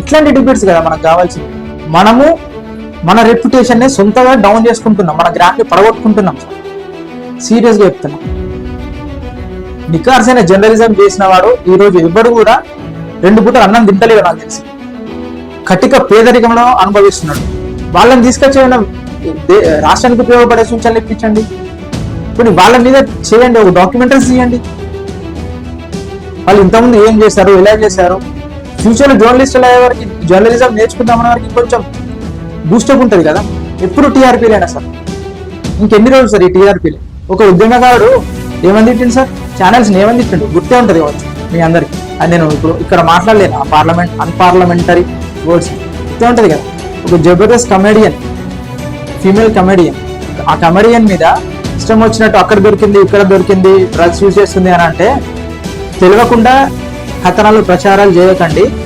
ఇట్లాంటి డిబేట్స్ కదా మనకు కావాల్సింది. మనము మన రెప్యుటేషన్ ని సొంతగా డౌన్ చేసుకుంటున్నాం, మన గ్రాఫ్ ని పడగొట్టుకుంటున్నాం. సీరియస్ గా చెప్తున్నాం. నికార్సైన జర్నలిజం చేసిన వాడు ఈ రోజు ఎవ్వడు కూడా 2 పూటలు అన్నం తింటలేడు నాకు తెలిసి. కటిక పేదరికంలో అనుభవిస్తున్నాడు. వాళ్ళని తీసుకొచ్చి రాష్ట్రానికి ఉపయోగపడే సూచనలు ఇప్పించండి. కొన్ని వాళ్ళ మీద చేయండి, ఒక డాక్యుమెంటరీస్ చేయండి. వాళ్ళు ఇంతకుముందు ఏం చేశారు, ఎలా చేశారు, ఫ్యూచర్ జర్నలిస్టులు అయ్యే వారికి జర్నలిజం నేర్చుకుందామన్న వారికి కొంచెం బూస్టప్ ఉంటుంది కదా. ఎప్పుడు టీఆర్పీలేనా సార్? ఇంకెన్ని రోజులు సార్ ఈ టీఆర్పీలే? ఒక ఉద్యమకారుడు ఏమంది తిట్టింది సార్? ఛానల్స్ ఏమంది తిట్టిండు గుర్తే ఉంటుంది కావచ్చు మీ అందరికి. అది నేను ఇప్పుడు ఇక్కడ మాట్లాడలేను, ఆ అన్పార్లమెంటరీ వర్డ్స్ గుర్తే ఉంటుంది కదా. ఒక జబర్దస్త్ కమెడియన్, ఫీమేల్ కమెడియన్, ఆ కమెడియన్ మీద ఇష్టం వచ్చినట్టు అక్కడ దొరికింది, ఇక్కడ దొరికింది, డ్రగ్స్ యూజ్ చేస్తుంది అని అంటే తెలియకుండా కథనాలు ప్రచారాలు చేయకండి.